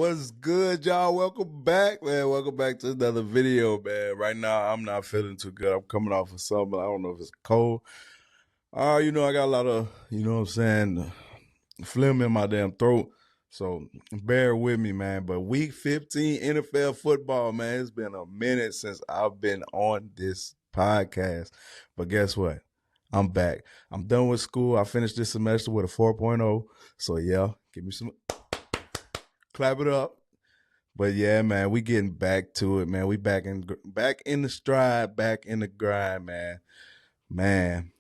What's good, y'all? Welcome back, man. Welcome back to another video, man. Right now, I'm not feeling too good. I'm coming off of something. I don't know if it's cold. I got a lot of, what I'm saying, phlegm in my damn throat. So bear with me, man. But week 15 NFL football, man. It's been a minute since I've been on this podcast. But guess what? I'm back. I'm done with school. I finished this semester with a 4.0. So yeah, give me some clap it up. But yeah, man, we getting back to it, man. We back in the stride, back in the grind, man. Man,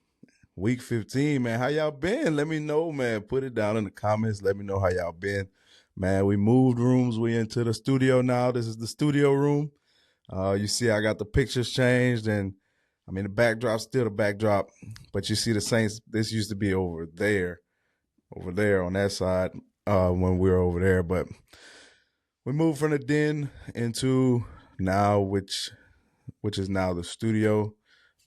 week 15, man. How y'all been? Let me know, man. Put it down in the comments. Let me know how y'all been. Man, we moved rooms. We into the studio now. This is the studio room. You see I got the pictures changed, and I mean the backdrop's still the backdrop, but you see the Saints, this used to be over there on that side, when we were over there. But we moved from the den into now, which is now the studio.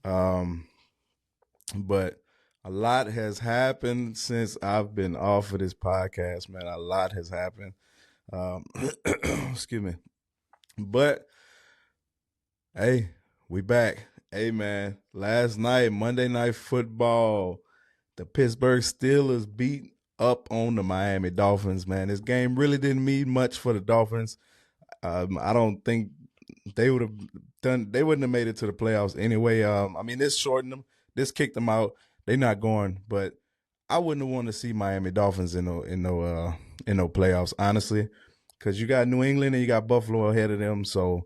But a lot has happened since I've been off of this podcast, man. A lot has happened. Excuse me. But hey, we back. Hey, man. Last night, Monday Night Football, the Pittsburgh Steelers beat up on the Miami Dolphins, man. This game really didn't mean much for the Dolphins. I don't think they would have they wouldn't have made it to the playoffs anyway. I mean, this shortened them. This kicked them out. They're not going, but I wouldn't want to see Miami Dolphins in no playoffs, honestly, because you got New England and you got Buffalo ahead of them. So,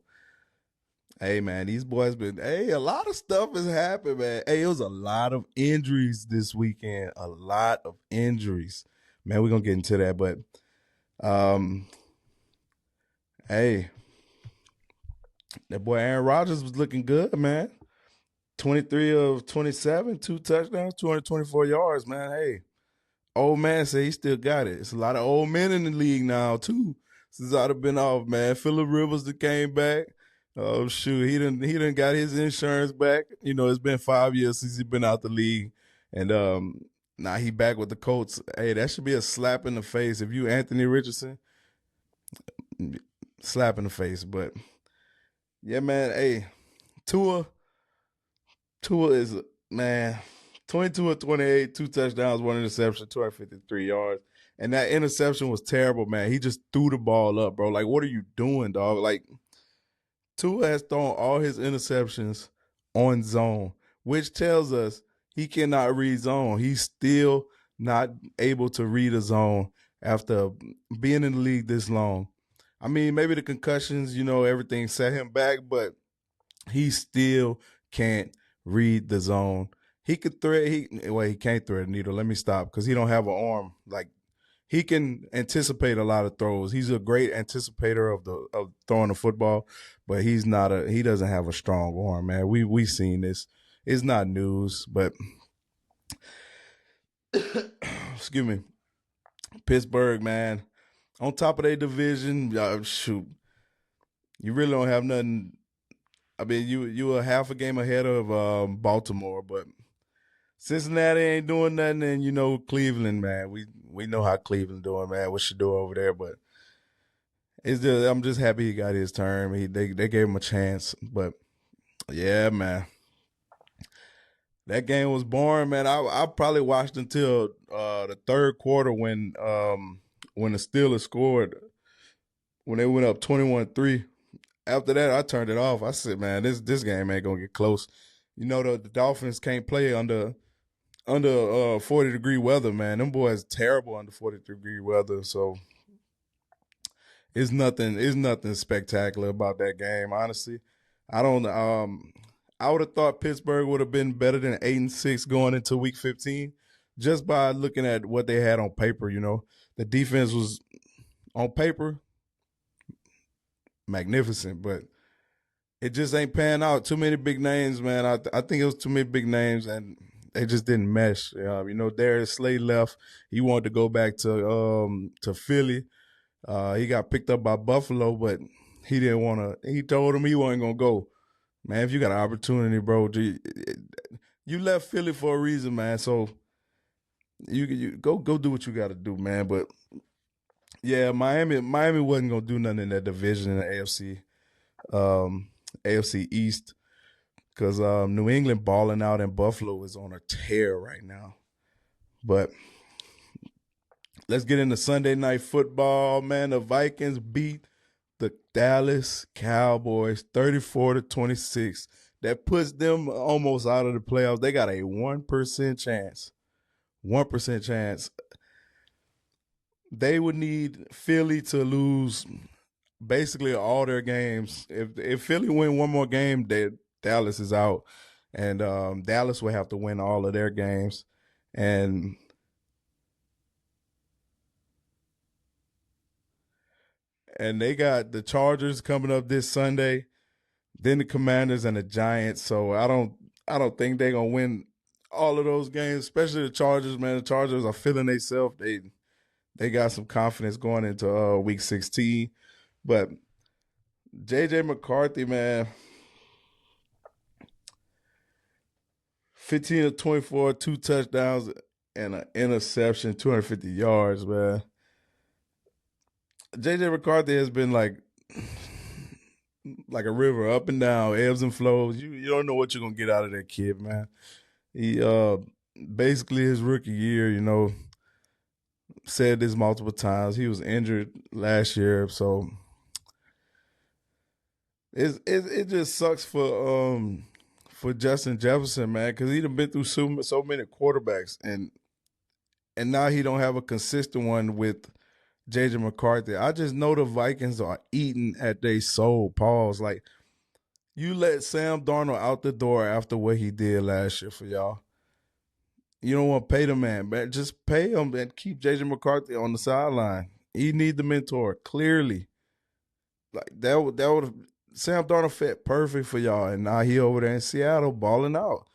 hey, man, these boys a lot of stuff has happened, man. Hey, it was a lot of injuries this weekend. A lot of injuries, man. We're gonna get into that, but hey, that boy Aaron Rodgers was looking good, man. 23 of 27, 2 touchdowns, 224 yards, man. Hey, old man say he still got it. It's a lot of old men in the league now, too, since I'd have been off, man. Phillip Rivers that came back. Oh, shoot, he done got his insurance back. It's been 5 years since he been out the league. And now he back with the Colts. Hey, that should be a slap in the face. If you Anthony Richardson, slap in the face. But, yeah, man, hey, Tua is, man, 22 of 28, 2 touchdowns, 1 interception, 253 yards. And that interception was terrible, man. He just threw the ball up, bro. Like, what are you doing, dog? Like, Tua has thrown all his interceptions on zone, which tells us he cannot read zone. He's still not able to read a zone after being in the league this long. I mean, maybe the concussions, everything set him back, but he still can't read the zone. He could he can't thread a needle. Let me stop, because he don't have an arm. Like, he can anticipate a lot of throws. He's a great anticipator of throwing the football, but he doesn't have a strong arm, man. We seen this. It's not news, but excuse me. Pittsburgh, man, on top of their division, shoot, you really don't have nothing. I mean, you are half a game ahead of Baltimore, but Cincinnati ain't doing nothing, and Cleveland, man. We know how Cleveland doing, man. What you do over there, but I'm just happy he got his term. They gave him a chance, but yeah, man, that game was boring, man. I probably watched until the third quarter when the Steelers scored, when they went up 21-3. After that, I turned it off. I said, man, this game ain't gonna get close. The Dolphins can't play under 40-degree weather, man. Them boys terrible under 40-degree weather. So it's nothing spectacular about that game, honestly. I don't. I would have thought Pittsburgh would have been better than 8-6 going into Week 15, just by looking at what they had on paper. The defense was on paper magnificent, but it just ain't pan out. Too many big names, man. I think it was too many big names, and they just didn't mesh. Darius Slay left. He wanted to go back to Philly. He got picked up by Buffalo, but he didn't want to. He told him he wasn't gonna go. Man, if you got an opportunity, bro, you left Philly for a reason, man. So you go do what you got to do, man. But Yeah, Miami wasn't gonna do nothing in that division in the AFC East because New England balling out and Buffalo is on a tear right now. But let's get into Sunday night football, man. The Vikings beat the Dallas Cowboys 34-26. That puts them almost out of the playoffs. They got a 1% chance. 1% chance. They would need Philly to lose basically all their games. If Philly win one more game, Dallas is out, and Dallas will have to win all of their games, and they got the Chargers coming up this Sunday, then the Commanders and the Giants. So I don't think they're gonna win all of those games, especially the Chargers. Man, the Chargers are feeling themselves. They got some confidence going into Week 16, but JJ McCarthy, man, 15 of 24, 2 touchdowns and an interception, 250 yards, man. JJ McCarthy has been like a river, up and down, ebbs and flows. You don't know what you're gonna get out of that kid, man. He basically his rookie year, said this multiple times. He was injured last year, so it just sucks for Justin Jefferson, man, because he'd been through so many quarterbacks, and now he don't have a consistent one with JJ McCarthy. I just know the Vikings are eating at their soul. Pause. Like, you let Sam Darnold out the door after what he did last year for y'all. You don't want to pay the man, man. Just pay him and keep JJ McCarthy on the sideline. He need the mentor, clearly. Like, that would have Sam Darnold fit perfect for y'all, and now he over there in Seattle balling out.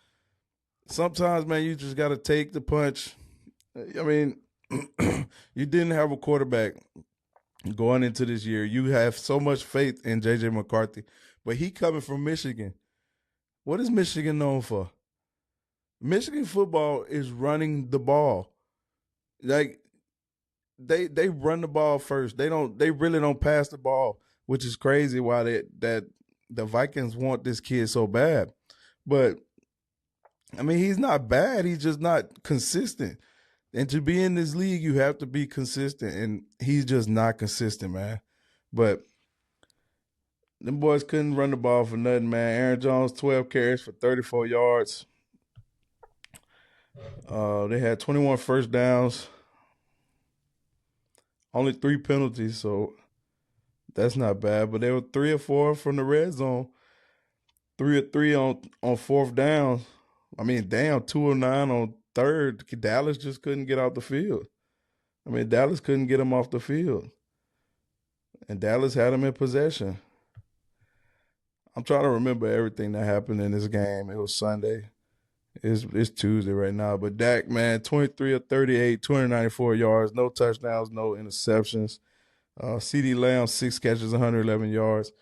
Sometimes, man, you just got to take the punch. I mean, you didn't have a quarterback going into this year. You have so much faith in JJ McCarthy, but he coming from Michigan. What is Michigan known for? Michigan football is running the ball. Like, they run the ball first. They really don't pass the ball, which is crazy why that the Vikings want this kid so bad. But I mean, he's not bad. He's just not consistent. And to be in this league, you have to be consistent, and he's just not consistent, man. But them boys couldn't run the ball for nothing, man. Aaron Jones, 12 carries for 34 yards. They had 21 first downs, only 3 penalties, so that's not bad. But they were 3 or 4 from the red zone, 3 or 3 on fourth down. I mean, damn, 2 or 9 on third. Dallas just couldn't get out the field. I mean, Dallas couldn't get him off the field, and Dallas had him in possession. I'm trying to remember everything that happened in this game. It was Sunday. It's Tuesday right now. But Dak, man, 23 of 38, 294 yards, no touchdowns, no interceptions. CeeDee Lamb, 6 catches, 111 yards.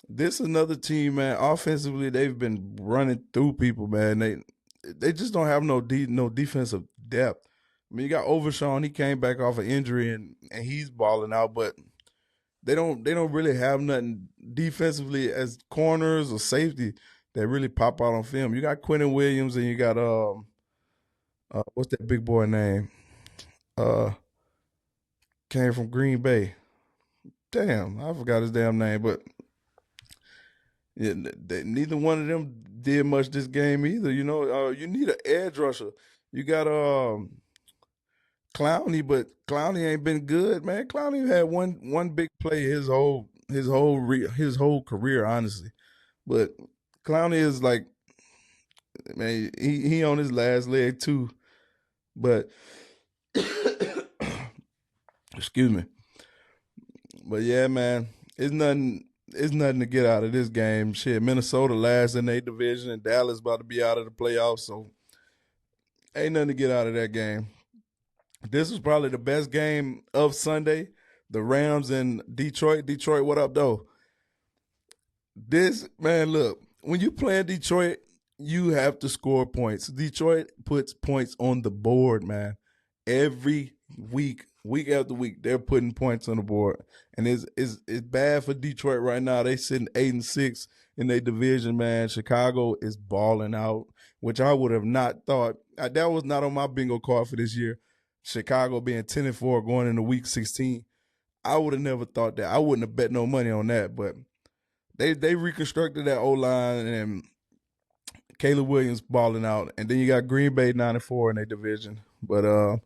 This is another team, man. Offensively, they've been running through people, man. They just don't have no defensive depth. I mean, you got Overshawn. He came back off an injury and he's balling out, but they don't really have nothing defensively as corners or safety that really pop out on film. You got Quentin Williams and you got what's that big boy name? Came from Green Bay. Damn, I forgot his damn name, but yeah, neither one of them did much this game either. You need an edge rusher. You got Clowney, but Clowney ain't been good, man. Clowney had one big play his whole career, honestly. But Clowney is like, man, he on his last leg too. But excuse me. But yeah, man, it's nothing to get out of this game. Shit, Minnesota last in their division, and Dallas about to be out of the playoffs, so ain't nothing to get out of that game. This was probably the best game of Sunday. The Rams and Detroit. Detroit, what up, though? This, man, look, when you play in Detroit, you have to score points. Detroit puts points on the board, man, every week. week after week, they're putting points on the board, and it's bad for Detroit right now. They sitting 8-6 in their division, man. Chicago is balling out, which I would have not thought. That was not on my bingo card for this year. Chicago being 10-4 going into week 16. I would have never thought that. I wouldn't have bet no money on that, but they reconstructed that O line, and Caleb Williams balling out, and then you got Green Bay 9-4 in their division. But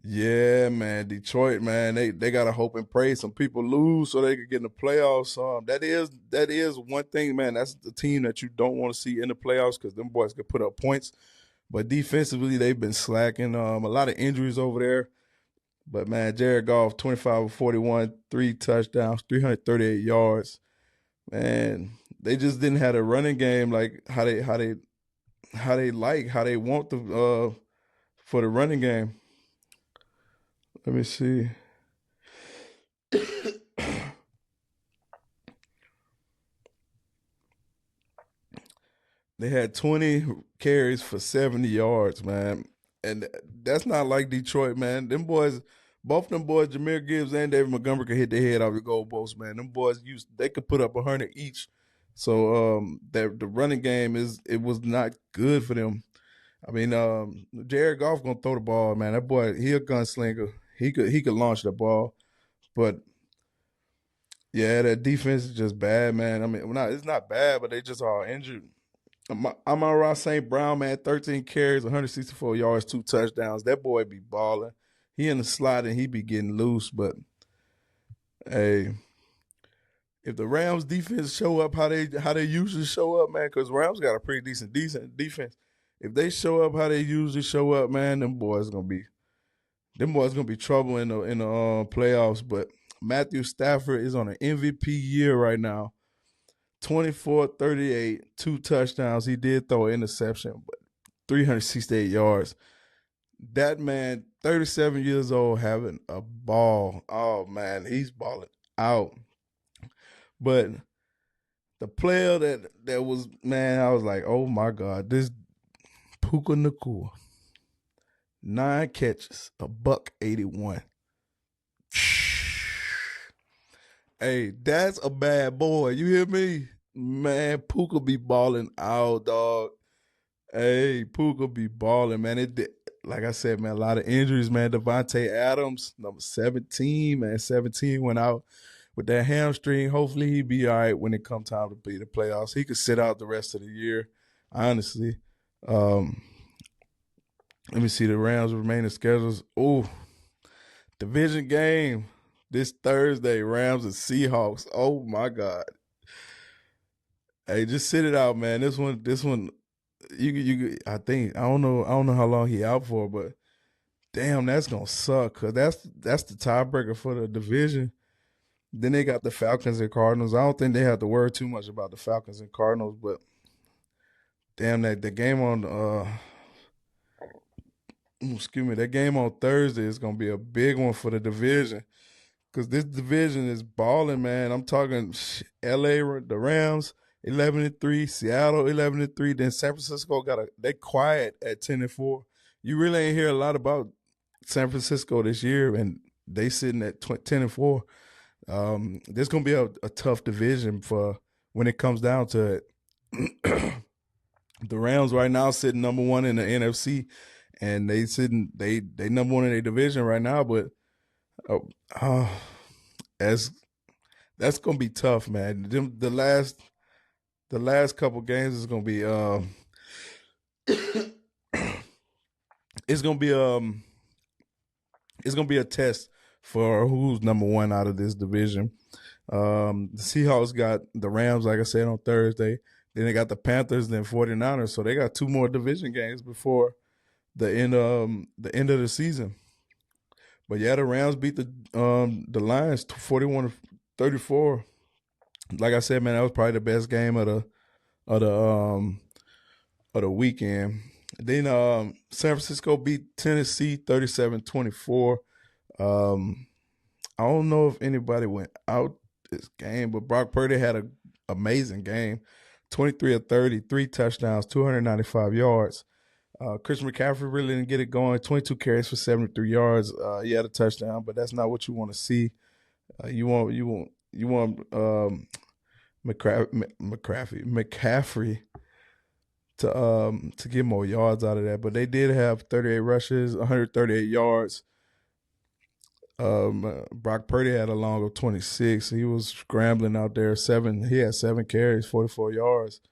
yeah, man, Detroit, man, they gotta hope and pray some people lose so they can get in the playoffs. That is one thing, man. That's the team that you don't want to see in the playoffs because them boys could put up points. But defensively, they've been slacking. A lot of injuries over there. But man, Jared Goff, 25 of 41, 3 touchdowns, 338 yards. Man, they just didn't have a running game like how they want the for the running game. Let me see. They had 20 carries for 70 yards, man. And that's not like Detroit, man. Them boys, both them boys, Jahmyr Gibbs and David Montgomery could hit their head off the goalpost, man. Them boys they could put up 100 each. So the running game was not good for them. I mean, Jared Goff gonna throw the ball, man. That boy, he a gunslinger. He could launch the ball, but yeah, that defense is just bad, man. I mean, it's not bad, but they just all injured. Amon-Ra St. Brown, man, 13 carries, 164 yards, 2 touchdowns. That boy be balling. He in the slot and he be getting loose, but hey, if the Rams defense show up how they usually show up, man, because Rams got a pretty decent defense. If they show up how they usually show up, man, them boys gonna be trouble in the playoffs. But Matthew Stafford is on an MVP year right now. 24-38, 2 touchdowns. He did throw an interception, but 368 yards. That man, 37 years old, having a ball. Oh, man, he's balling out. But the player that was, man, I was like, oh, my God, this Puka Nacua. 9 catches, $181. Hey, that's a bad boy. You hear me? Man, Puka be balling out, dog. Hey, Puka be balling, man. Like I said, man, a lot of injuries, man. Devontae Adams, number 17, man. 17 went out with that hamstring. Hopefully he be all right when it come time to be the playoffs. He could sit out the rest of the year, honestly. Let me see the Rams' remaining schedules. Oh, division game this Thursday, Rams and Seahawks. Oh my God. Hey, just sit it out, man. This one, I don't know how long he out for, but damn, that's gonna suck because that's the tiebreaker for the division. Then they got the Falcons and Cardinals. I don't think they have to worry too much about the Falcons and Cardinals, but damn, that the game on that game on Thursday is gonna be a big one for the division. Because this division is balling, man. I'm talking LA, the Rams, 11-3, Seattle, 11-3. Then San Francisco they quiet at 10-4. You really ain't hear a lot about San Francisco this year, and they sitting at 10-4. This gonna be a tough division for when it comes down to it. The Rams right now sitting number 1 in the NFC, and they number 1 in their division right now, but. That's gonna be tough, man. The last couple games is gonna be it's gonna be a test for who's number 1 out of this division. The Seahawks got the Rams, like I said, on Thursday. Then they got the Panthers, then 49ers. So they got 2 more division games before the end of the season. But yeah, the Rams beat the Lions 41-34. Like I said, man, that was probably the best game of the weekend. Then San Francisco beat Tennessee 37-24. I don't know if anybody went out this game, but Brock Purdy had an amazing game. 23 of 30, 3 touchdowns, 295 yards. Christian McCaffrey really didn't get it going. 22 carries for 73 yards. He had a touchdown, but that's not what you want to see. You want McCaffrey to get more yards out of that. But they did have 38 rushes, 138 yards. Brock Purdy had a long of 26. He was scrambling out there. He had 7 carries, 44 yards.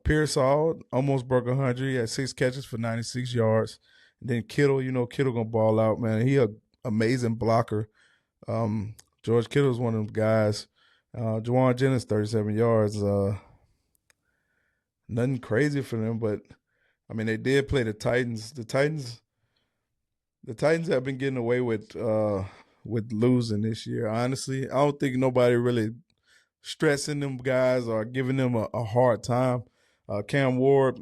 Pearsall almost broke 100. He had 6 catches for 96 yards. And then Kittle, Kittle gonna ball out, man. He a amazing blocker. George Kittle's one of them guys. Juwan Jennings, 37 yards. Nothing crazy for them, but I mean they did play the Titans. The Titans have been getting away with losing this year. Honestly, I don't think nobody really stressing them guys or giving them a hard time. Cam Ward,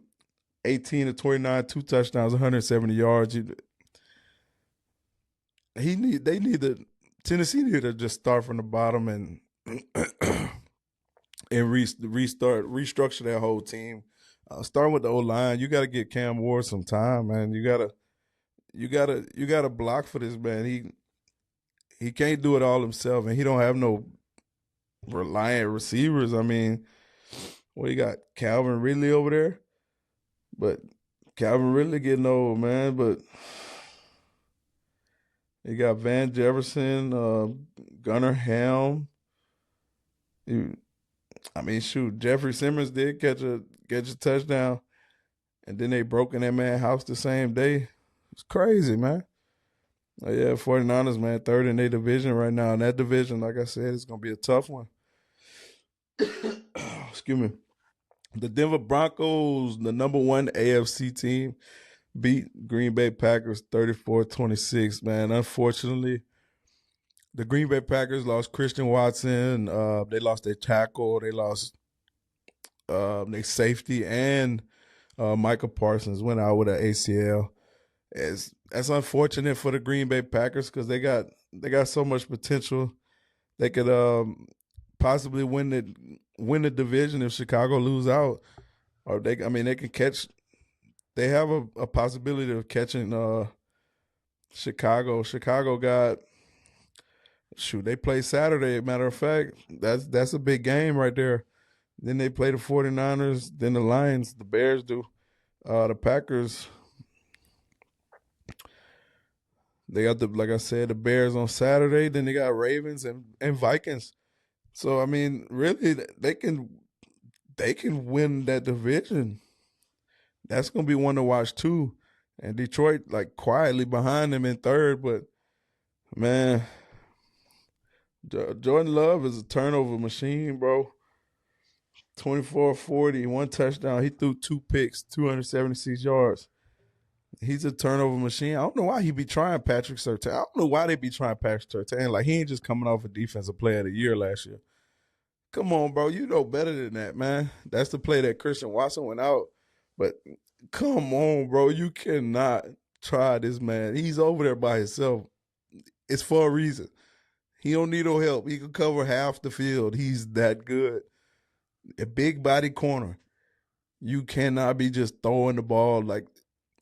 18 to 29, 2 touchdowns, 170 yards. Tennessee needed to just start from the bottom and restructure their whole team. Starting with the O-line, you got to get Cam Ward some time, man. You gotta block for this man. He can't do it all himself, and he don't have no reliant receivers. I mean, you got Calvin Ridley over there, but Calvin Ridley getting old, man. But you got Van Jefferson, Gunnar Helm. Jeffrey Simmons did catch a touchdown, and then they broke in that man's house the same day. It's crazy, man. Yeah, 49ers, man, third in their division right now. And that division, like I said, it's going to be a tough one. Excuse me. The Denver Broncos, the number 1 AFC team, beat Green Bay Packers 34-26, man. Unfortunately, the Green Bay Packers lost Christian Watson. They lost their tackle. They lost their safety. And Michael Parsons went out with an ACL. That's unfortunate for the Green Bay Packers because they got so much potential. They could possibly win the division if Chicago lose out, or they can catch. They have a possibility of catching Chicago. Chicago got they play Saturday. Matter of fact, that's a big game right there. Then they play the 49ers, then the Lions, the Bears do. The Packers. They got like I said, the Bears on Saturday. Then they got Ravens and Vikings. So I mean, really, they can win that division. That's gonna be one to watch too. And Detroit like quietly behind them in third, but man, Jordan Love is a turnover machine, bro. 24-40, 1 touchdown. He threw 2 picks, 276 yards. He's a turnover machine. I don't know why he be trying Patrick Surtain. I don't know why they be trying Patrick Surtain. Like, he ain't just coming off a defensive player of the year last year. Come on, bro. You know better than that, man. That's the play that Christian Watson went out. But come on, bro. You cannot try this man. He's over there by himself. It's for a reason. He don't need no help. He can cover half the field. He's that good. A big body corner. You cannot be just throwing the ball like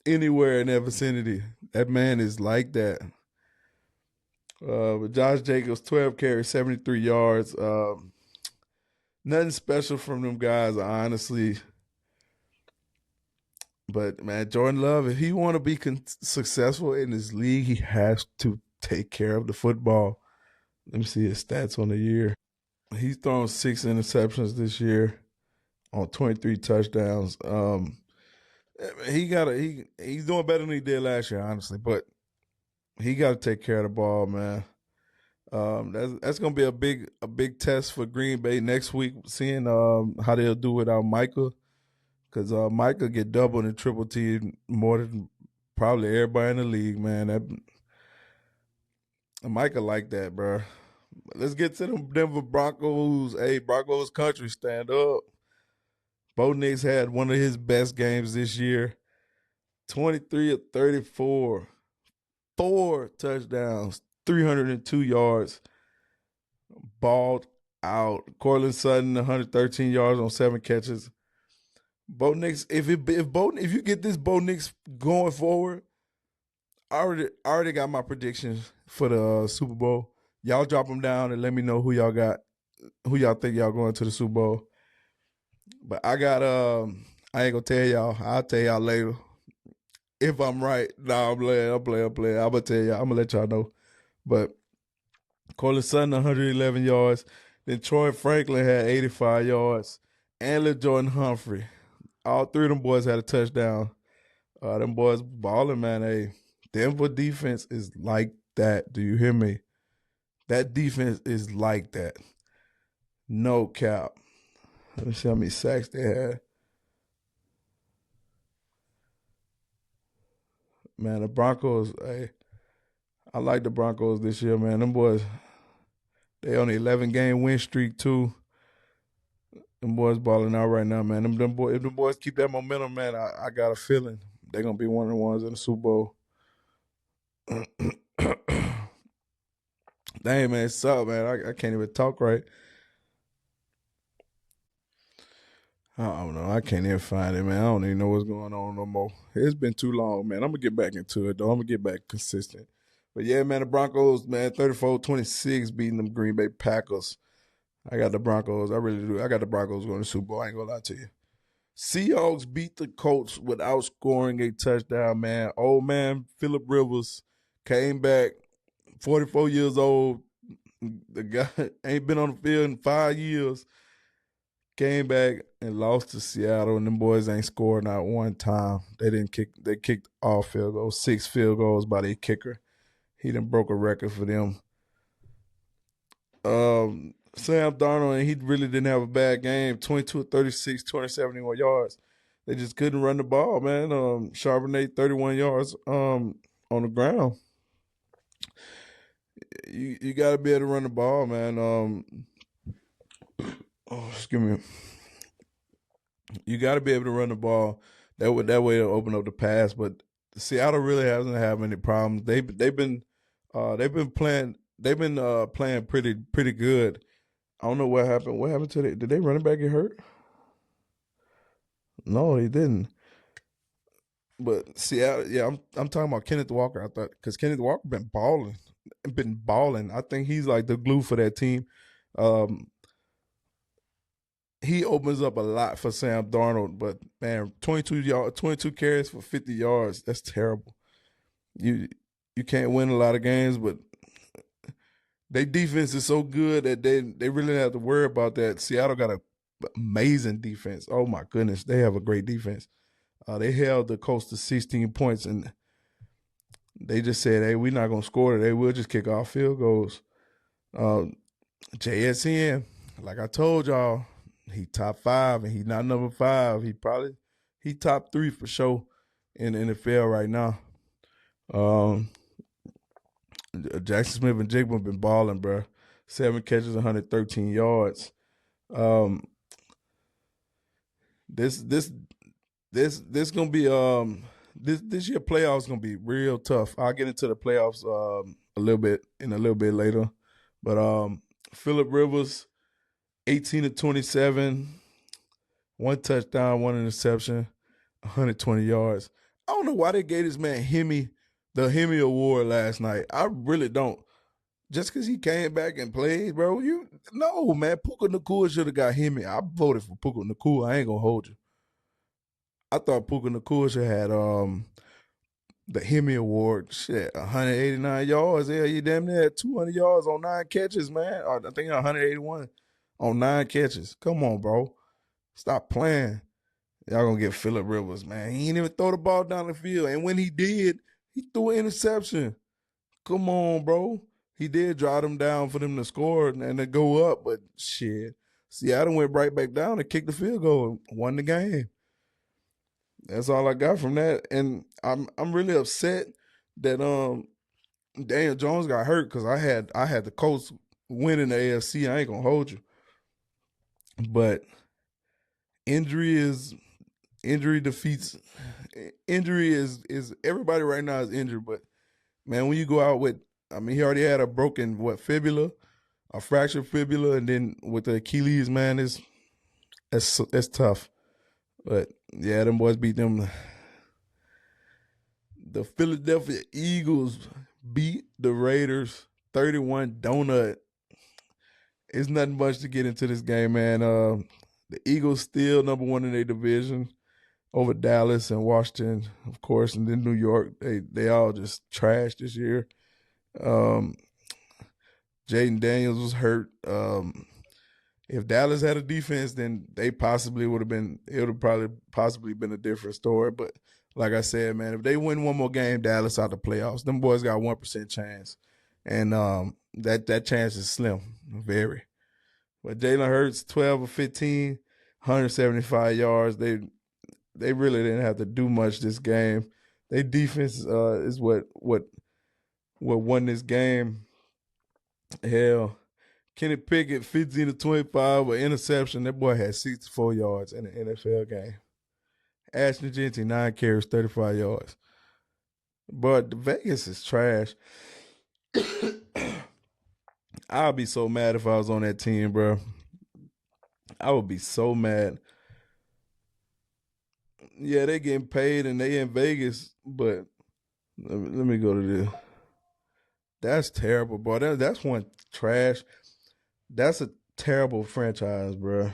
anywhere in that vicinity. That man is like that. But Josh Jacobs, 12 carries, 73 yards. Nothing special from them guys, honestly. But, man, Jordan Love, if he want to be successful in this league, he has to take care of the football. Let me see his stats on the year. He's thrown 6 interceptions this year on 23 touchdowns. He's doing better than he did last year, honestly. But he got to take care of the ball, man. That's gonna be a big test for Green Bay next week, seeing how they'll do without Micah, because Micah get doubled and triple teamed more than probably everybody in the league, man. That Micah like that, bro. Let's get to them Denver Broncos. Hey, Broncos country, stand up. Bo Nix had one of his best games this year. 23 of 34. 4 touchdowns, 302 yards. Balled out. Cortland Sutton, 113 yards on 7 catches. If you get this Bo Nix going forward, I already got my predictions for the Super Bowl. Y'all drop them down and let me know who y'all think y'all going to the Super Bowl. But I ain't gonna tell y'all. I'll tell y'all later if I'm right. Nah, I'm playing. I'm gonna tell y'all. I'm gonna let y'all know. But Cortland Sutton 111 yards. Then Troy Franklin had 85 yards. And Jordan Humphrey. All three of them boys had a touchdown. Them boys balling, man. Hey, Denver defense is like that. Do you hear me? That defense is like that. No cap. Let me see how many sacks they had. Man, the Broncos, hey, I like the Broncos this year, man. Them boys, they on an 11-game win streak, too. Them boys balling out right now, man. If them boys keep that momentum, man, I got a feeling they're going to be one of the ones in the Super Bowl. Dang, man, it's up, man. I can't even talk right. I don't know. I can't even find it, man. I don't even know what's going on no more. It's been too long, man. I'm going to get back into it, though. I'm going to get back consistent. But, yeah, man, the Broncos, man, 34-26 beating them Green Bay Packers. I got the Broncos. I really do. I got the Broncos going to the Super Bowl. I ain't going to lie to you. Seahawks beat the Colts without scoring a touchdown, man. Old man Phillip Rivers came back, 44 years old. The guy ain't been on the field in 5 years. Came back and lost to Seattle, and them boys ain't scored not one time. They kicked all field goals, 6 field goals by their kicker. He done broke a record for them. Sam Darnold, and he really didn't have a bad game. 22-36, 271 yards. They just couldn't run the ball, man. Charbonnet, 31 yards on the ground. You got to be able to run the ball, man. Excuse me. You got to be able to run the ball. That way it'll open up the pass. But Seattle really hasn't had any problems. They've been playing pretty good. I don't know what happened. What happened to they? Did they running back get hurt? No, they didn't. But Seattle, yeah, I'm talking about Kenneth Walker. I thought because Kenneth Walker been balling. I think he's like the glue for that team. Um, he opens up a lot for Sam Darnold, but man, 22 carries for 50 yards. That's terrible. You you can't win a lot of games, but their defense is so good that they really don't have to worry about that. Seattle got an amazing defense. Oh my goodness, they have a great defense. They held the Colts to 16 points, and they just said, "Hey, we're not gonna score today. We'll just kick off field goals." Uh, JSN, like I told y'all, he top 5, and he not number 5. He top 3 for sure in the NFL right now. Um, Jackson Smith and Jigba been balling, bro. 7 catches, 113 yards. Um, this this this gonna be this year playoffs gonna be real tough. I'll get into the playoffs a little bit later, but Phillip Rivers, 18-27, 1 touchdown, 1 interception, 120 yards. I don't know why they gave this man the Hemi Award last night. I really don't. Just because he came back and played, bro. No, man. Puka Nacua should have got Hemi. I voted for Puka Nacua. I ain't gonna hold you. I thought Puka Nacua should have had the Hemi Award. Shit, 189 yards. Yeah, you damn near had 200 yards on 9 catches, man. Or I think 181 on 9 catches. Come on, bro. Stop playing. Y'all gonna get Phillip Rivers, man. He ain't even throw the ball down the field. And when he did, he threw an interception. Come on, bro. He did drive them down for them to score and to go up, but shit. Seattle went right back down and kicked the field goal and won the game. That's all I got from that. And I'm really upset that Daniel Jones got hurt because I had the Colts winning the AFC. I ain't gonna hold you. But injury defeats injury is everybody right now is injured, but man, when you go out with he already had a broken fibula, a fractured fibula, and then with the Achilles, man, it's tough. But yeah, them boys beat them. The Philadelphia Eagles beat the Raiders 31 donut. It's nothing much to get into this game, man. The Eagles still number one in their division over Dallas and Washington, of course, and then New York. They all just trash this year. Um, Jaden Daniels was hurt. If Dallas had a defense, then they possibly would have been. It would have probably possibly been a different story. But like I said, man, if they win one more game, Dallas out the playoffs. Them boys got 1% chance, and that chance is slim, very. But Jalen Hurts, 12 of 15, 175 yards. They really didn't have to do much this game. Their defense is what won this game. Hell, Kenny Pickett, 15 to 25 with interception. That boy had 64 yards in the NFL game. Ashton Jeanty, 9 carries, 35 yards. But Vegas is trash. I'd be so mad if I was on that team, bro. I would be so mad. Yeah, they getting paid and they in Vegas, but let me go to this. That's terrible, bro. That's one trash. That's a terrible franchise, bro.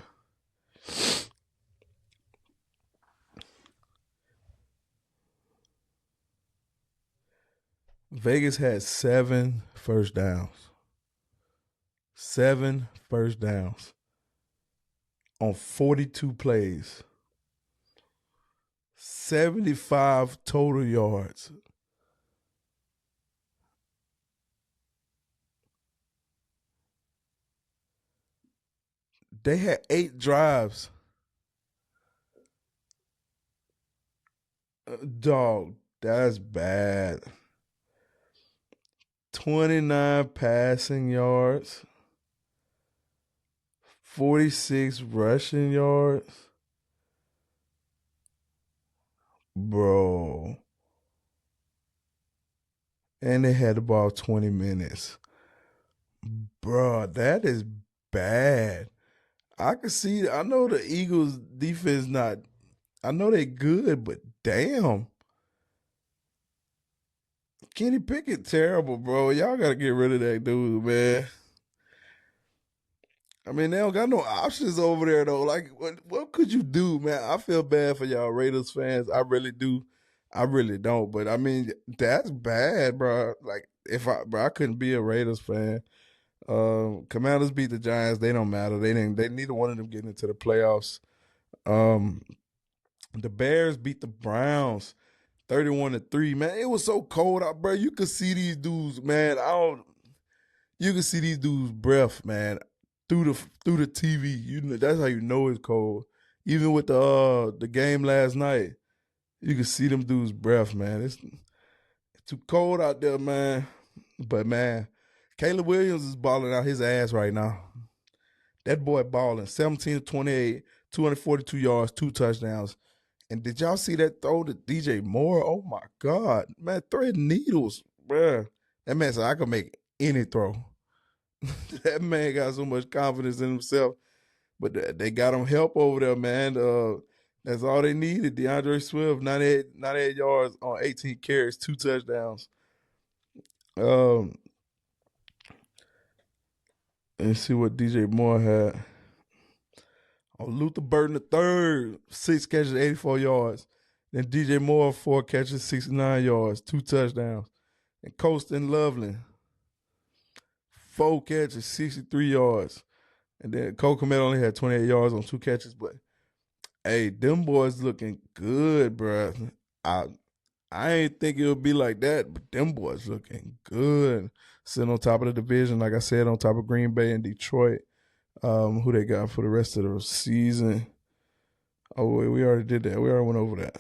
Vegas had 7 first downs. 7 first downs on 42 plays. 75 total yards. They had 8 drives. Dog, that's bad. 29 passing yards. 46 rushing yards. Bro. And they had the ball 20 minutes. Bro, that is bad. I can see, I know the Eagles defense not, I know they good, but damn. Kenny Pickett terrible, bro. Y'all got to get rid of that dude, man. I mean, they don't got no options over there, though. Like, what could you do, man? I feel bad for y'all Raiders fans. I really do. I really don't. But, I mean, that's bad, bro. Like, bro, I couldn't be a Raiders fan. Commanders beat the Giants. They don't matter. They neither one of them getting into the playoffs. Um, the Bears beat the Browns 31-3. Man, it was so cold out, bro. You could see these dudes, man. You can see these dudes' breath, man, through the TV. You know, that's how you know it's cold. Even with the game last night, you can see them dudes' breath, man. It's too cold out there, man. But man, Caleb Williams is balling out his ass right now. That boy balling 17 to 28, 242 yards, 2 touchdowns. And did y'all see that throw to DJ Moore? Oh my God, man, threading needles, bruh. That man said I can make any throw. That man got so much confidence in himself. But they got him help over there, man. That's all they needed. DeAndre Swift, 98 yards on 18 carries, 2 touchdowns. Um, let's see what DJ Moore had. Oh, Luther Burton the third, 6 catches, 84 yards. Then DJ Moore, 4 catches, 69 yards, 2 touchdowns. And Colston Loveland, 4 catches, 63 yards. And then Cole Kmet only had 28 yards on 2 catches. But, hey, them boys looking good, bro. I ain't think it would be like that, but them boys looking good. Sitting on top of the division, like I said, on top of Green Bay and Detroit. Who they got for the rest of the season. Oh, wait, we already did that. We already went over that.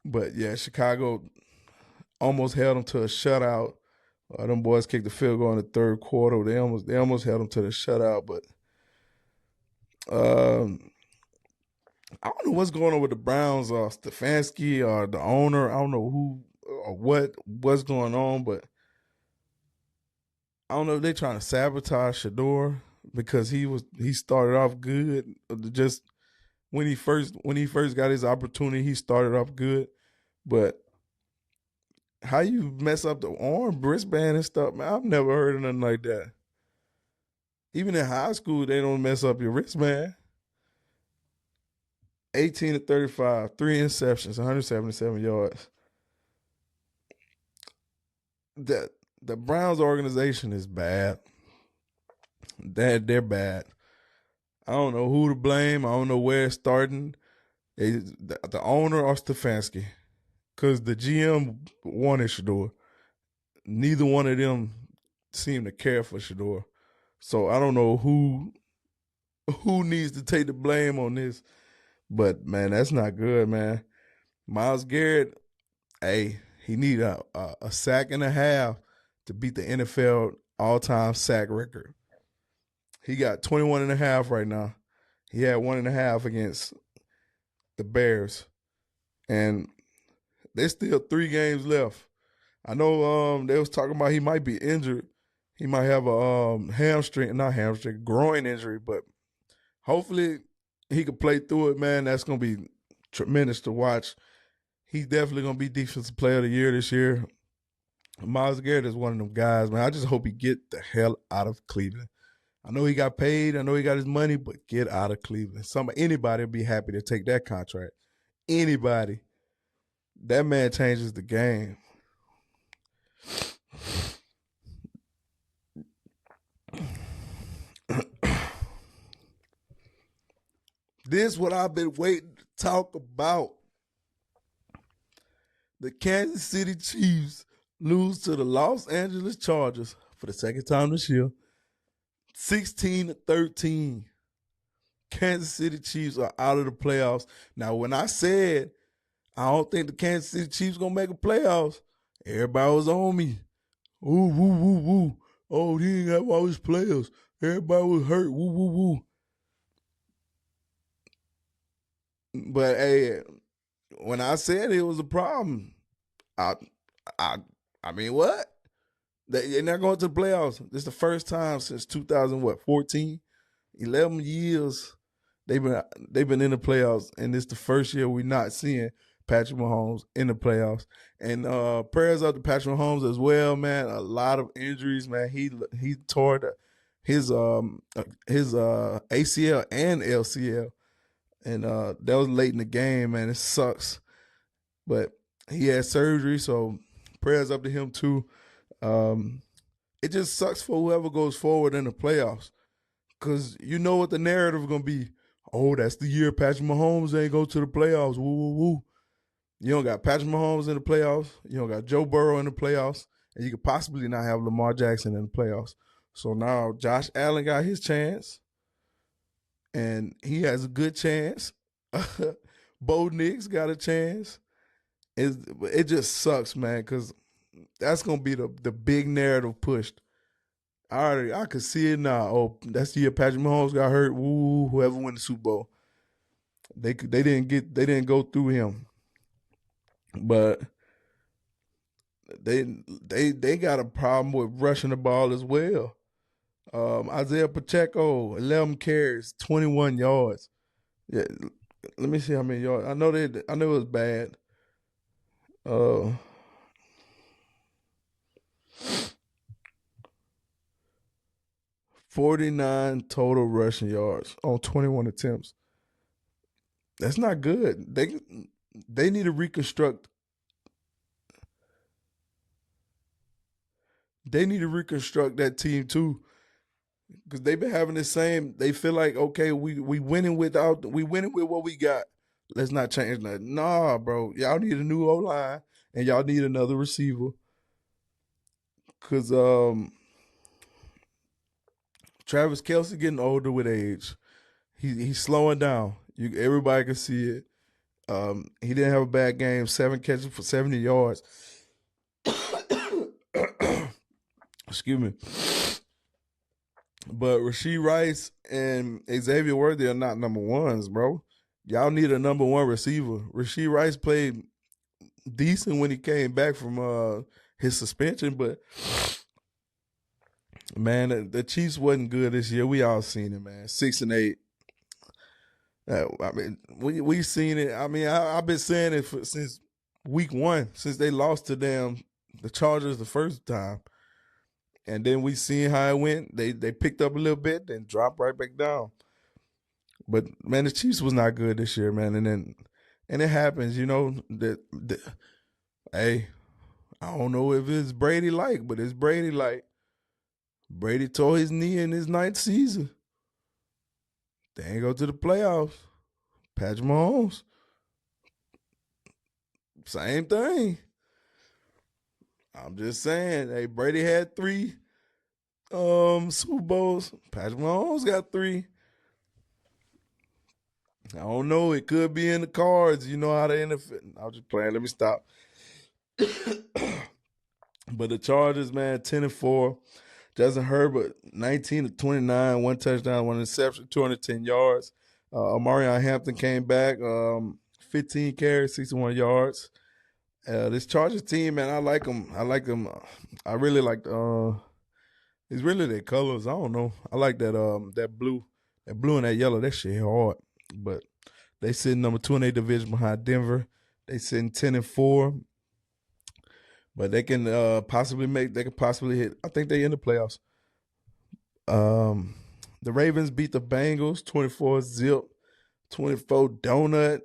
But, yeah, Chicago almost held them to a shutout. Them boys kicked the field goal in the third quarter. They almost held them to the shutout, but I don't know what's going on with the Browns or Stefanski or the owner. I don't know who or what's going on, but I don't know if they're trying to sabotage Shador because he started off good. Just when he first got his opportunity, he started off good. But how you mess up the arm, wristband and stuff, man, I've never heard of nothing like that. Even in high school, they don't mess up your wristband. 18 to 35, 3 interceptions, 177 yards. The Browns organization is bad. They're bad. I don't know who to blame. I don't know where it's starting. The owner or Stefanski. Because the GM wanted Shador. Neither one of them seem to care for Shador. So I don't know who needs to take the blame on this. But, man, that's not good, man. Myles Garrett, hey, he need a sack and a half to beat the NFL all-time sack record. He got 21 and a half right now. He had 1.5 against the Bears. And there's still 3 games left. I know they was talking about he might be injured. He might have a groin injury, but hopefully he could play through it, man. That's going to be tremendous to watch. He's definitely going to be Defensive Player of the Year this year. Myles Garrett is one of them guys, man. I just hope he get the hell out of Cleveland. I know he got paid. I know he got his money, but get out of Cleveland. Anybody will be happy to take that contract. Anybody. That man changes the game. This is what I've been waiting to talk about. The Kansas City Chiefs lose to the Los Angeles Chargers for the second time this year. 16-13. Kansas City Chiefs are out of the playoffs. Now, when I said I don't think the Kansas City Chiefs gonna make a playoffs, everybody was on me. Ooh, woo, woo, woo. Oh, he ain't have all his players. Everybody was hurt. Woo, woo, woo. But hey, when I said it was a problem, I mean, what? They're not going to the playoffs. This is the first time since 2014, 11 years they've been in the playoffs, and this is the first year we're not seeing Patrick Mahomes in the playoffs. And prayers up to Patrick Mahomes as well, man. A lot of injuries, man. He tore his ACL and LCL, and that was late in the game, man. It sucks, but he had surgery, so prayers up to him too. It just sucks for whoever goes forward in the playoffs, because you know what the narrative is going to be. Oh, that's the year Patrick Mahomes ain't go to the playoffs. Woo, woo, woo. You don't got Patrick Mahomes in the playoffs. You don't got Joe Burrow in the playoffs. And you could possibly not have Lamar Jackson in the playoffs. So now Josh Allen got his chance. And he has a good chance. Bo Nix got a chance. It just sucks, man, because that's going to be the big narrative pushed. I could see it now. Oh, that's the year Patrick Mahomes got hurt. Woo, whoever won the Super Bowl. They didn't go through him. But they got a problem with rushing the ball as well. Isaiah Pacheco, 11 carries, 21 yards. Yeah, let me see how many yards. I know it was bad. 49 total rushing yards on 21 attempts. That's not good. They need to reconstruct. They need to reconstruct that team too, because they've been having the same. They feel like, okay, we winning with what we got. Let's not change that. Nah, bro, y'all need a new O-line and y'all need another receiver, because Travis Kelce getting older with age. He's slowing down. Everybody can see it. He didn't have a bad game. 7 catches for 70 yards. Excuse me. But Rashee Rice and Xavier Worthy are not number ones, bro. Y'all need a number one receiver. Rashee Rice played decent when he came back from his suspension, but man, the Chiefs wasn't good this year. We all seen it, man. 6-8. I mean, we seen it. I mean, I've been saying it since week one, since they lost to the Chargers the first time, and then we seen how it went. They picked up a little bit, then dropped right back down. But man, the Chiefs was not good this year, man. And it happens, you know. Hey, I don't know if it's Brady like, but it's Brady like. Brady tore his knee in his ninth season. They ain't go to the playoffs. Patrick Mahomes, same thing. I'm just saying, hey, Brady had three Super Bowls. Patrick Mahomes got three. I don't know. It could be in the cards. You know how the NFL. I was just playing. Let me stop. But the Chargers, man, 10-4. Justin Herbert, 19-29, one touchdown, one interception, 210 yards. Amarion Hampton came back, 15 carries, 61 yards. This Chargers team, man, I like them. I like them. I really like it's really their colors. I don't know. I like that blue and that yellow. That shit hard. But they sitting number 2 in their division behind Denver. They sitting 10-4. But they can possibly hit. I think they in the playoffs. The Ravens beat the Bengals 24-zip, 24 donut.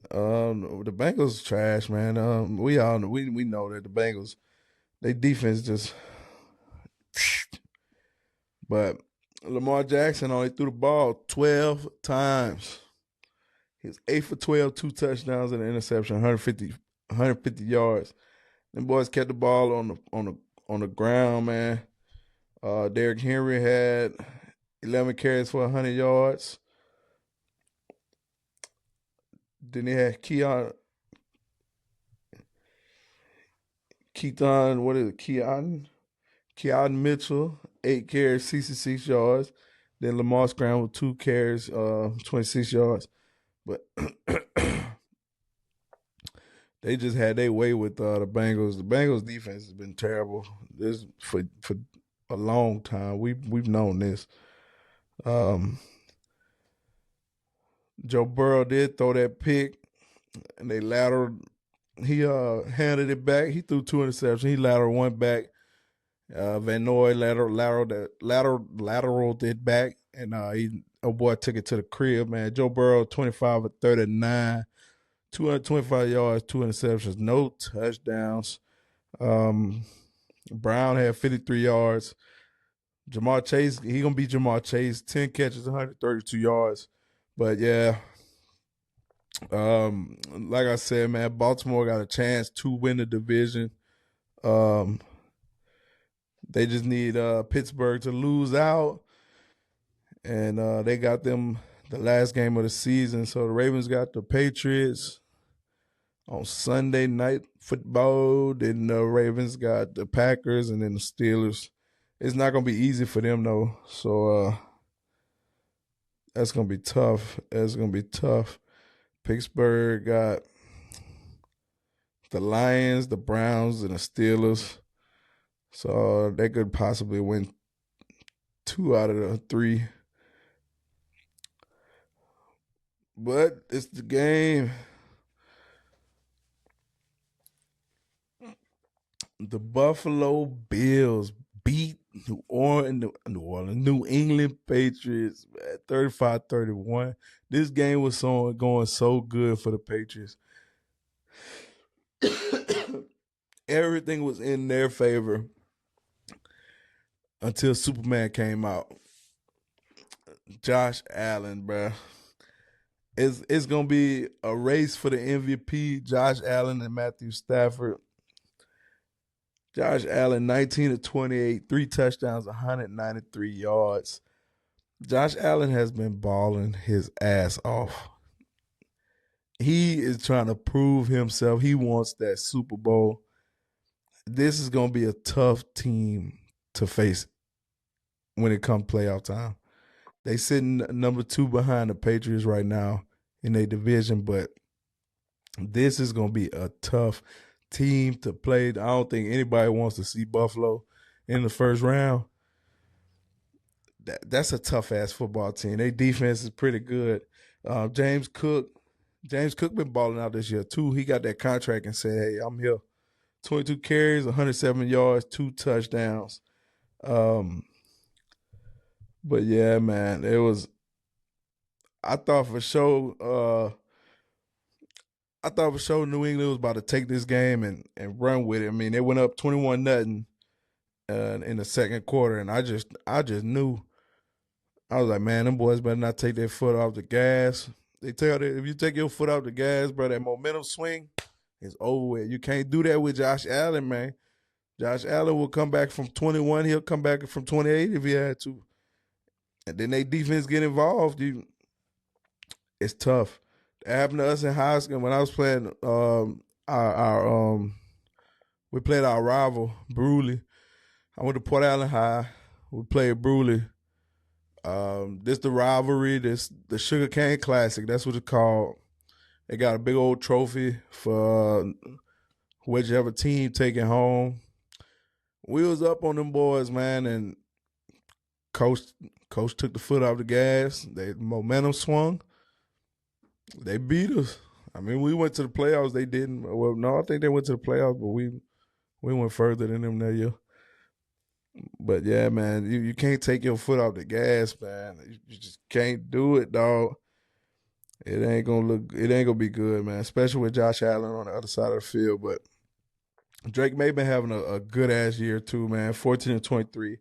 The Bengals trash, man. We know that the Bengals, they defense just. But Lamar Jackson only threw the ball 12 times. He was 8 for 12, 2 touchdowns and an interception, 150 yards. Them boys kept the ball on the ground, man. Derrick Henry had 11 carries for 100 yards. Then they had Keaton, what is it? Keaton Mitchell, 8 carries, 66 yards. Then Lamar scrambled 2 carries, 26 yards. But they just had their way with the Bengals. The Bengals defense has been terrible. This for a long time. We've known this. Joe Burrow did throw that pick, and they lateral. He handed it back. He threw 2 interceptions. He lateral one back. Van Noy lateraled it back, and boy took it to the crib, man. Joe Burrow 25 of 39, 225 yards, 2 interceptions, no touchdowns. Brown had 53 yards. Jamar Chase, he gonna beat Jamar Chase, 10 catches, 132 yards. But yeah, like I said, man, Baltimore got a chance to win the division. They just need Pittsburgh to lose out, and they got them the last game of the season. So the Ravens got the Patriots on Sunday night football. Then the Ravens got the Packers, and then the Steelers. It's not gonna be easy for them though. So that's gonna be tough. Pittsburgh got the Lions, the Browns, and the Steelers. So they could possibly win 2 out of the 3. But it's the game. The Buffalo Bills beat New England Patriots at 35-31. This game was going so good for the Patriots. Everything was in their favor until Superman came out. Josh Allen, bruh. It's gonna be a race for the MVP. Josh Allen and Matthew Stafford. Josh Allen, 19-28, 3 touchdowns, 193 yards. Josh Allen has been balling his ass off. He is trying to prove himself. He wants that Super Bowl. This is going to be a tough team to face when it comes playoff time. They sitting number 2 behind the Patriots right now in their division, but this is going to be a tough team to play. I don't think anybody wants to see Buffalo in the first round. that's a tough ass football team. Their defense is pretty good. James Cook been balling out this year too. He got that contract and said, "Hey, I'm here." 22 carries, 107 yards, 2 touchdowns. Um, but yeah, man, it was. I thought for sure. I thought for sure New England was about to take this game and run with it. I mean, they went up 21-0 in the second quarter, and I just knew. I was like, man, them boys better not take their foot off the gas. They tell you if you take your foot off the gas, bro, that momentum swing is over with. You can't do that with Josh Allen, man. Josh Allen will come back from 21. He'll come back from 28 if he had to. And then they defense get involved. It's tough. It happened to us in high school when I was playing our we played our rival, Bruley. I went to Port Allen High. We played Bruley. This the rivalry. This the Sugar Cane Classic. That's what it's called. They got a big old trophy for whichever team taking home. We was up on them boys, man, and coach took the foot off the gas. The momentum swung. They beat us. I mean, we went to the playoffs. They didn't. Well, no, I think they went to the playoffs, but we went further than them that year. But yeah, man, you can't take your foot off the gas, man. You just can't do it, dog. It ain't gonna be good, man. Especially with Josh Allen on the other side of the field. But Drake May been having a good ass year too, man. 14-23,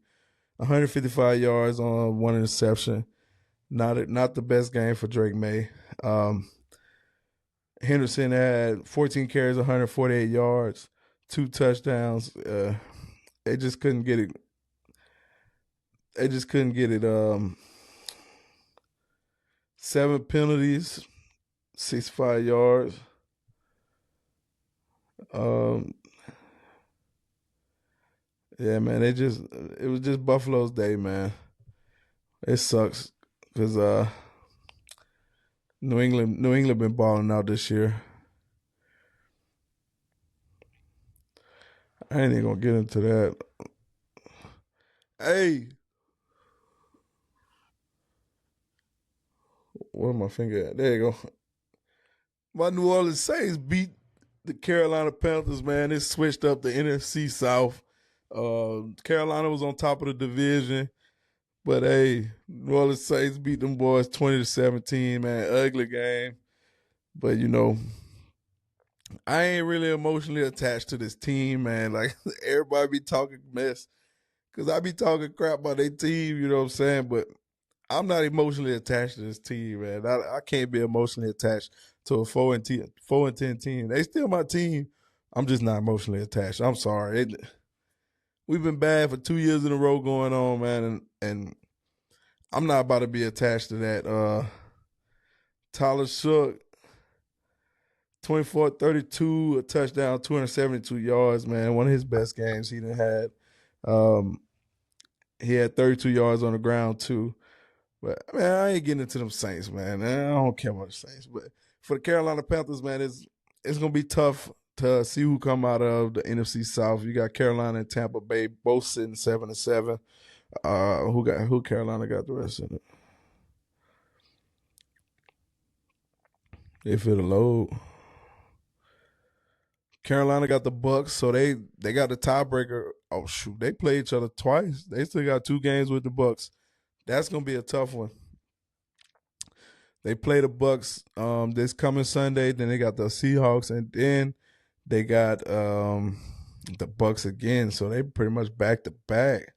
155 yards on 1 interception. Not the best game for Drake May. Henderson had 14 carries, 148 yards, 2 touchdowns. They just couldn't get it. They just couldn't get it. 7 penalties, 65 yards. Yeah, man. It was just Buffalo's day, man. It sucks because New England been balling out this year. I ain't even gonna get into that. Hey, where my finger at? There you go. My New Orleans Saints beat the Carolina Panthers, man. It switched up the NFC South. Carolina was on top of the division. But hey, New Orleans Saints beat them boys 20-17, man. Ugly game. But I ain't really emotionally attached to this team, man. Like everybody be talking mess. Cause I be talking crap about their team, you know what I'm saying? But I'm not emotionally attached to this team, man. I can't be emotionally attached to a 4-10 team. They still my team. I'm just not emotionally attached. I'm sorry. We've been bad for 2 years in a row going on, man, and I'm not about to be attached to that. Tyler Shook, 24-32, a touchdown, 272 yards, man. One of his best games he done had. He had 32 yards on the ground, too. But, man, I ain't getting into them Saints, man. I don't care about the Saints. But for the Carolina Panthers, man, it's going to be tough to see who come out of the NFC South. You got Carolina and Tampa Bay both sitting 7-7. Who Carolina got the rest of it? They feel the load. Carolina got the Bucks, so they got the tiebreaker. Oh shoot, they play each other twice. They still got 2 games with the Bucks. That's gonna be a tough one. They play the Bucks this coming Sunday. Then they got the Seahawks, and then they got the Bucks again. So they pretty much back to back.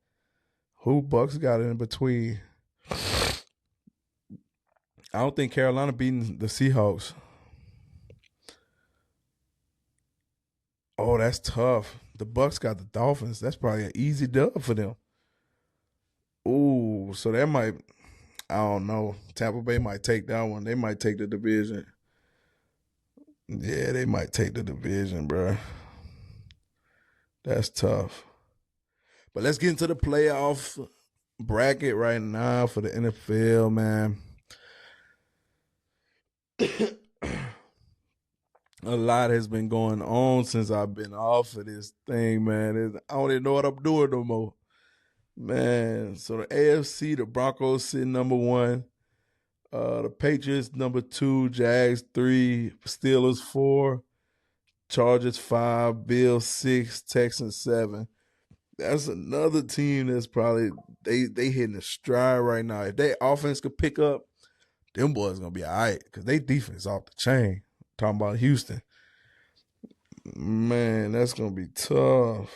Who Bucks got in between? I don't think Carolina beating the Seahawks. Oh, that's tough. The Bucks got the Dolphins. That's probably an easy dub for them. Ooh, so that might, I don't know. Tampa Bay might take that one. They might take the division. Yeah, they might take the division, bro. That's tough. But let's get into the playoff bracket right now for the NFL, man. A lot has been going on since I've been off of this thing, man. I don't even know what I'm doing no more. Man, so the AFC, the Broncos sitting number one. The Patriots number two, Jags three, Steelers four, Chargers five, Bills six, Texans seven. That's another team that's probably they hitting a stride right now. If their offense could pick up, them boys gonna be all right because they defense off the chain. Talking about Houston, man, that's gonna be tough.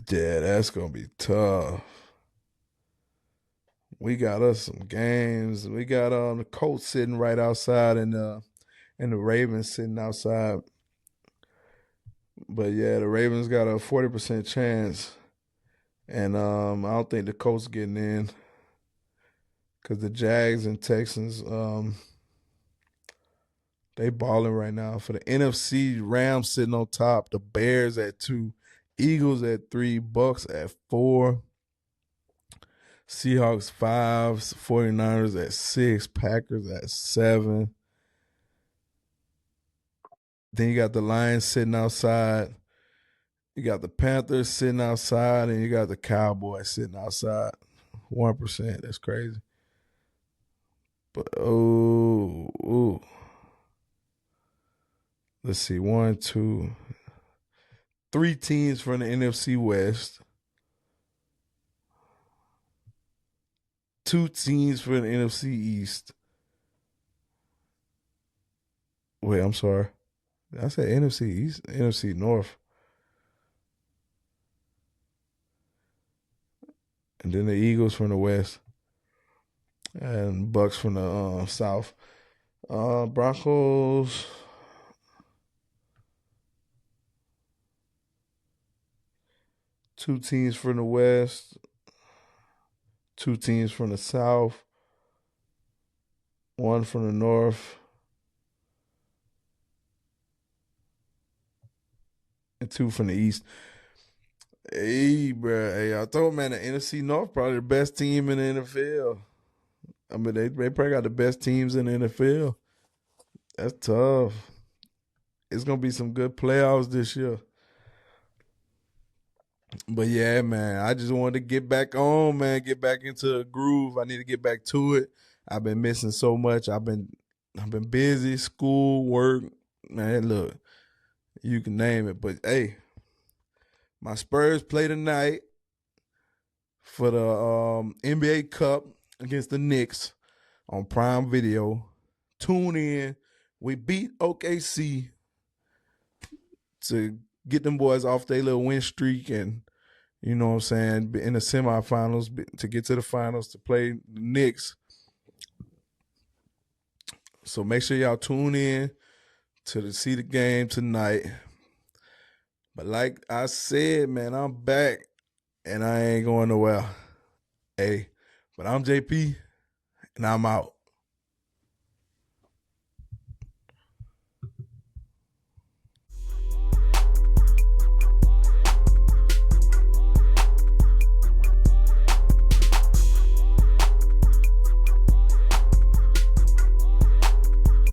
Yeah, that's gonna be tough. We got us some games. We got the Colts sitting right outside and the Ravens sitting outside. But yeah, the Ravens got a 40% chance. And I don't think the Colts getting in. Cause the Jags and Texans, they balling right now. For the NFC, Rams sitting on top, the Bears at 2, Eagles at 3, Bucks at 4, Seahawks 5, 49ers at 6, Packers at 7. Then you got the Lions sitting outside. You got the Panthers sitting outside, and you got the Cowboys sitting outside. 1%. That's crazy. But ooh. Let's see. 1, 2, 3 teams from the NFC West. 2 teams from the NFC East. Wait, I'm sorry. I said NFC East, NFC North. And then the Eagles from the West. And Bucks from the South. Broncos. 2 teams from the West. 2 teams from the South. 1 from the North. And 2 from the East. Hey, bro. Hey, I told man the NFC North probably the best team in the NFL. I mean, they probably got the best teams in the NFL. That's tough. It's gonna be some good playoffs this year. But yeah, man, I just wanted to get back on, man, get back into the groove. I need to get back to it. I've been missing so much. I've been busy, school, work. Man, look, you can name it. But hey, my Spurs play tonight for the NBA Cup against the Knicks on Prime Video. Tune in. We beat OKC to get them boys off their little win streak and, you know what I'm saying, in the semifinals to get to the finals to play the Knicks. So make sure y'all tune in to see the game tonight. But like I said, man, I'm back and I ain't going nowhere. Hey, but I'm JP and I'm out.